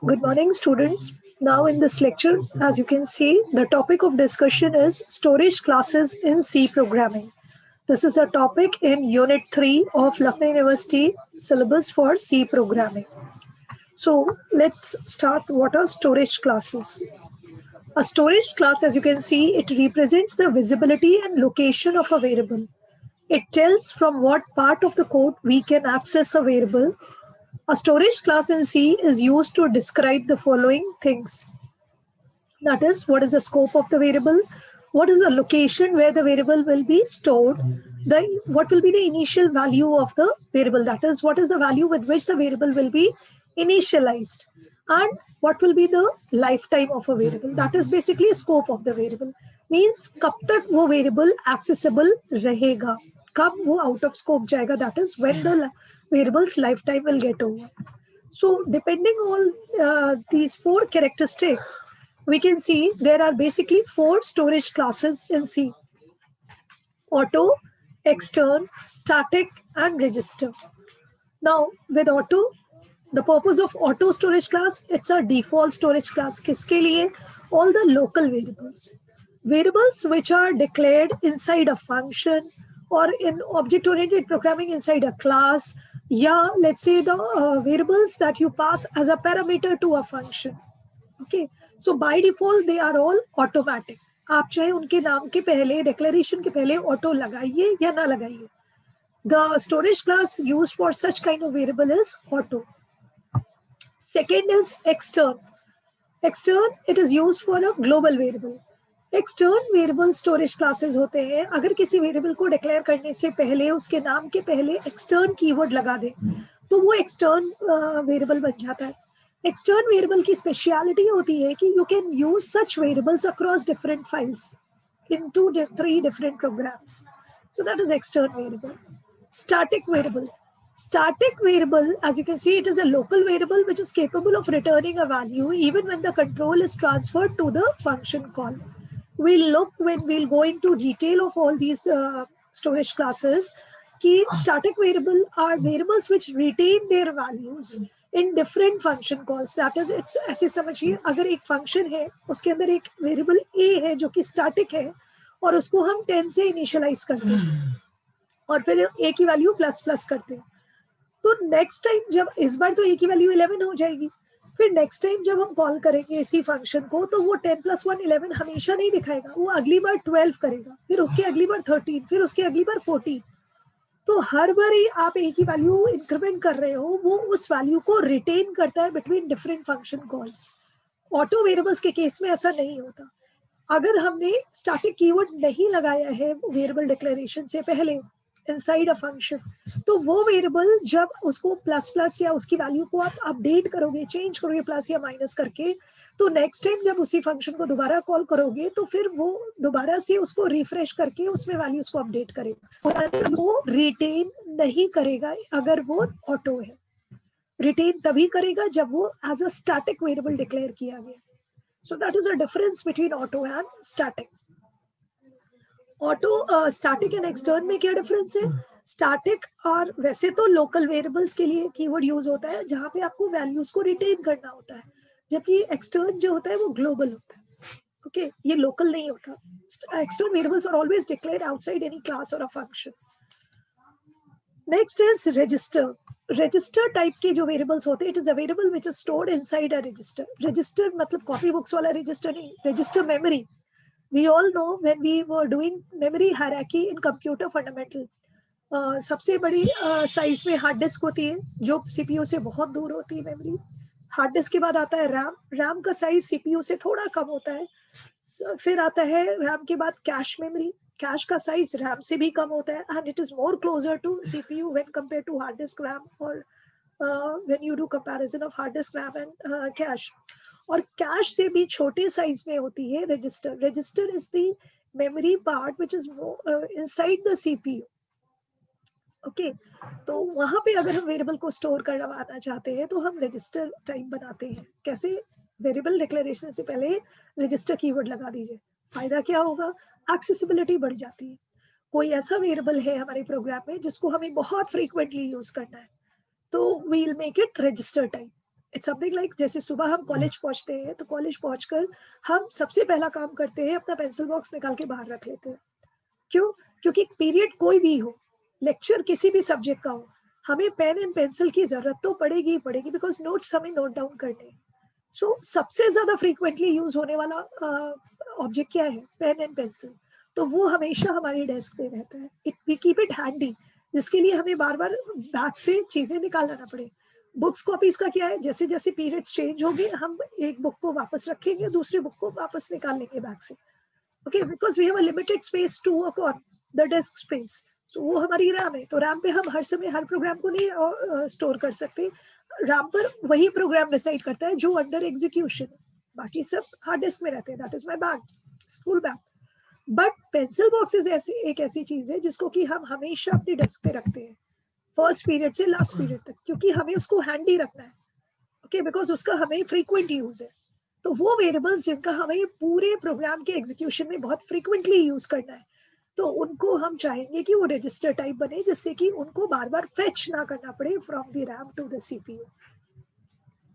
Good morning, students. Now in this lecture, as you can see, the topic of discussion is storage classes in C programming. This is a topic in Unit 3 of Lucknow University syllabus for C programming. So let's start. What are storage classes? A storage class, as you can see, it represents the visibility and location of a variable. It tells from what part of the code we can access a variable. A storage class in C is used to describe the following things. That is, what is the scope of the variable? What is the location where the variable will be stored? What will be the initial value of the variable? That is, what is the value with which the variable will be initialized? And what will be the lifetime of a variable? That is basically scope of the variable. Means कब तक वो variable accessible रहेगा, कब वो out of scope जाएगा, that is when the variable's lifetime will get over. So depending on these four characteristics, we can see there are basically four storage classes in C: auto, extern, static, and register. Now with auto, the purpose of auto storage class, it's a default storage class. किसके लिए? All the local variables. Variables which are declared inside a function or in object-oriented programming inside a class, yeah, let's say the variables that you pass as a parameter to a function. Okay, so by default they are all automatic. आप चाहे उनके नाम के पहले declaration के पहले auto लगाइए या ना लगाइए. The storage class used for such kind of variable is auto. Second is extern. Extern, it is used for a global variable. Extern variable storage classes होते हैं. अगर किसी वेरिएबल को डिक्लेयर करने से पहले उसके नाम के पहले एक्सटर्न कीवर्ड लगा दे तो वो एक्सटर्न वेरिएबल बन जाता है. एक्सटर्न वेरिएबल की स्पेशलिटी होती है कि you can use such variables across different files in 2-3 different programs. So that is extern variable. Static variable. Static variable, as you can see, it is a local variable which is capable of returning a value even when the control is transferred to the function call. We'll look when we'll go into detail of all these storage classes. Key static variable are variables which retain their values in different function calls. That is, it's ऐसे समझिए, अगर एक function है उसके अंदर एक variable a है जो कि static है और उसको हम 10 से initialize करते हैं और फिर a की वैल्यू प्लस प्लस करते हैं, तो नेक्स्ट टाइम जब इस बार तो a की वैल्यू 11 हो जाएगी, फिर नेक्स्ट टाइम जब हम कॉल करेंगे इसी फंक्शन को तो वो 10 + 1 11 हमेशा नहीं दिखाएगा. वो अगली बार 12 करेगा, फिर उसके अगली बार 13, फिर उसके अगली बार 14. तो हर बार ही आप a की वैल्यू इंक्रीमेंट कर रहे हो, वो उस वैल्यू को रिटेन करता है between different function calls. Auto variables के केस में ऐसा नहीं होता. अगर हमने स्टैटिक कीवर्ड नहीं लगाया है वेरिएबल डिक्लेरेशन से पहले इनसाइड अ फंक्शन, तो वो वेरिएबल जब उसको प्लस प्लस या उसकी वैल्यू को आप अपडेट करोगे, चेंज करोगे प्लस या माइनस करके, तो नेक्स्ट टाइम जब उसी फंक्शन को दोबारा कॉल करोगे तो फिर वो दोबारा से उसको रिफ्रेश करके उसमें वैल्यूज को अपडेट करेगा. वो रिटेन नहीं करेगा अगर वो ऑटो है. रिटेन तभी करेगा जब वो as a static variable declare किया गया. So that is a difference between auto and static. Auto static and extern में क्या डिफरेंस है? स्टैटिक और वैसे तो लोकल वेरिएबल्स के लिए कीवर्ड यूज होता है जहाँ पे आपको वैल्यूज को रिटेन करना होता है, जबकि एक्सटर्न जो होता है वो ग्लोबल होता है. ओके, ये लोकल नहीं होता. Extern variables are always declared outside any class और a function. Next is register. Register type के जो वेरिएबल्स होते हैं, it is a variable which is stored inside a register. Register मतलब कॉपी बुक्स वाला रजिस्टर नहीं, register memory. We all know when we were doing memory hierarchy in computer fundamental, सबसे बड़ी size में हार्ड डिस्क होती है जो CPU से बहुत दूर होती है मेमोरी. हार्ड डिस्क के बाद आता है रैम. रैम का साइज सीपीयू से थोड़ा कम होता है. फिर आता है रैम के बाद कैश मेमोरी. कैश का साइज रैम से भी कम होता है and it is more closer to CPU when compare to hard disk RAM और when you do comparison of hard disk RAM and cache. और कैश से भी छोटे साइज में होती है register. Register is the memory part which is inside the CPU. Okay, तो वहां पे अगर हम वेरिएबल को स्टोर करवाना चाहते हैं तो हम रजिस्टर टाइप बनाते हैं. कैसे? वेरिएबल डिक्लेरेशन से पहले रजिस्टर कीवर्ड लगा दीजिए. फायदा क्या होगा? एक्सेसिबिलिटी बढ़ जाती है. कोई ऐसा वेरिएबल है हमारे प्रोग्राम में जिसको हमें बहुत फ्रीक्वेंटली यूज करना है, तो we will make it register type. It's something like जैसे सुबह हम कॉलेज पहुंचते हैं, तो कॉलेज पहुंचकर हम सबसे पहला काम करते हैं अपना पेंसिल बॉक्स निकाल के बाहर रख लेते हैं. क्यों? क्योंकि पीरियड कोई भी हो, लेक्चर किसी भी सब्जेक्ट का हो, हमें पेन एंड पेंसिल की जरूरत तो पड़ेगी ही पड़ेगी, बिकॉज नोट्स हमें नोट डाउन करने हैं. सो सबसे ज्यादा फ्रीक्वेंटली यूज होने वाला ऑब्जेक्ट क्या है? Pen and pencil. तो वो हमेशा हमारी डेस्क पे रहता है. It we keep it handy, जिसके लिए हमें बार बार बैग से चीजें निकालना ना पड़े. बुक्स कॉपीज का क्या है? जैसे जैसे पीरियड्स चेंज होंगे, हम एक बुक को वापस रखेंगे, दूसरी बुक को वापस निकाल लेंगे बैग से. Okay, because we have a limited space to work on, the desk space. So वो हमारी रैम है, तो रैम पे हम हर समय हर प्रोग्राम को नहीं स्टोर कर सकते. रैम पर वही प्रोग्राम डिसाइड करता है जो अंडर एग्जीक्यूशन है, बाकी सब हार्ड डिस्क में रहते हैं. That is my bag, school bag. But pencil boxes एक ऐसी चीज है जिसको कि हम हमेशा अपनी डेस्क पे रखते हैं, फर्स्ट पीरियड से लास्ट पीरियड तक, क्योंकि हमें उसको हैंडी रखना है. ओके, बिकॉज उसका हमें फ्रीक्वेंट यूज है. तो वो वेरिएबल्स जिनका हमें पूरे प्रोग्राम के एग्जीक्यूशन में बहुत फ्रीक्वेंटली यूज करना है, तो उनको हम चाहेंगे कि वो रजिस्टर टाइप बने, जिससे कि उनको बार बार फेच ना करना पड़े from the RAM to the CPU.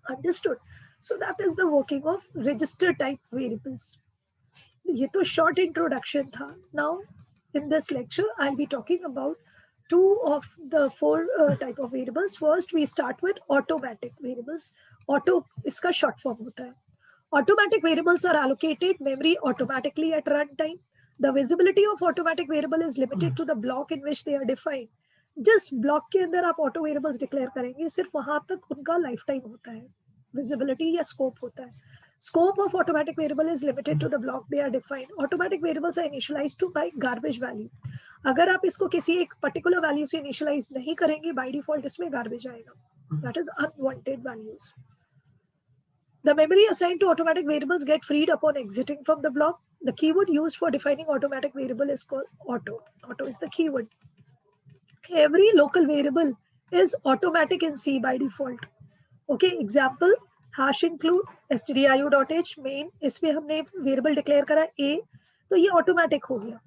Understood? So that is the working of register type variables. ये तो शॉर्ट इंट्रोडक्शन था. Now in this lecture I will be talking about two of the four type of variables. First we start with automatic variables. Auto इसका short form होता है. Automatic variables are allocated memory automatically at runtime. The visibility of automatic variable is limited to the block in which they are defined. जिस block के अंदर आप auto variables declare करेंगे, सिर्फ वहां तक उनका लाइफ टाइम होता है, विजिबिलिटी या स्कोप होता है. Scope of automatic variable is limited to the block they are defined. Automatic variables are initialized to by garbage value. अगर आप इसको किसी एक पर्टिकुलर वैल्यू से इनिशियलाइज नहीं करेंगे, बाय डिफॉल्ट इसमें गार्बेज आएगा. That is unwanted values. The memory assigned to automatic variables get freed upon exiting from the block. The keyword used for defining automatic variable is called auto. Auto is the keyword. Every local variable is automatic in C by default. Okay, example, hash include stdio.h main, इसमें हमने variable declare करा a, तो ये automatic हो गया.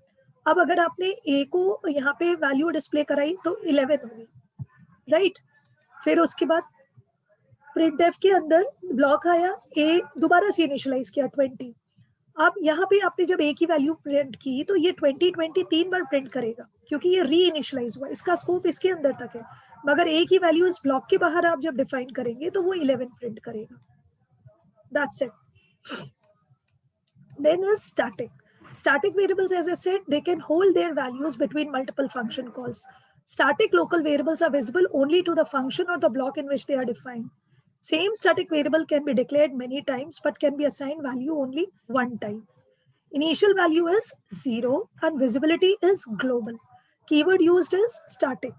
अब अगर आपने a को यहाँ पे वैल्यू डिस्प्ले कराई तो 11 होगी, राइट. फिर उसके बाद प्रिंटफ के अंदर ब्लॉक आया, a दोबारा से इनिशियलाइज किया 20. अब यहाँ पे आपने जब a की वैल्यू प्रिंट की, तो ये 20 3 बार प्रिंट करेगा, क्योंकि ये री इनिशियलाइज हुआ. इसका स्कोप इसके अंदर तक है, मगर a की वैल्यू इस ब्लॉक के बाहर आप जब डिफाइन करेंगे तो वो 11 प्रिंट करेगा. That's it. Then is static. Static variables, as I said, they can hold their values between multiple function calls. Static local variables are visible only to the function or the block in which they are defined. Same static variable can be declared many times but can be assigned value only one time. Initial value is 0 and visibility is global. Keyword used is static.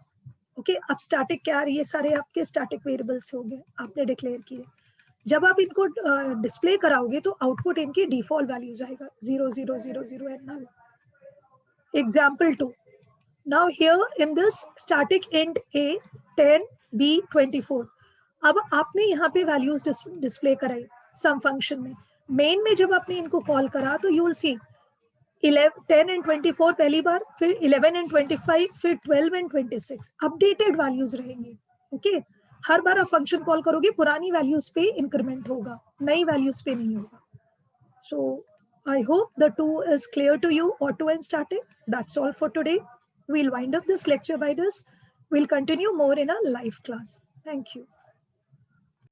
Okay, अब static क्या है? ये सारे आपके static variables हो गए, आपने declare किए. जब आप इनको डिस्प्ले कराओगे तो आउटपुट इनकी डिफॉल्ट वैल्यूज आएगा 0 0 0 0 and null. Example 2. Now here in this static int a 10 b 24. अब आपने यहाँ पे वैल्यूज डिस्प्ले कराई सम फंक्शन में. मेन में जब आपने इनको कॉल करा तो यू विल सी 10 एंड 24 पहली बार, फिर 11 एंड 25, फिर 12 एंड 26 अपडेटेड वैल्यूज रहेंगे. ओके, हर बार आप फंक्शन कॉल करोगे पुरानी वैल्यूज पे इंक्रीमेंट होगा, नई वैल्यूज पे नहीं होगा. So I hope the two is clear to you, auto and static. That's all for today. We'll wind up this lecture by this. We'll continue more in a live class. Thank you.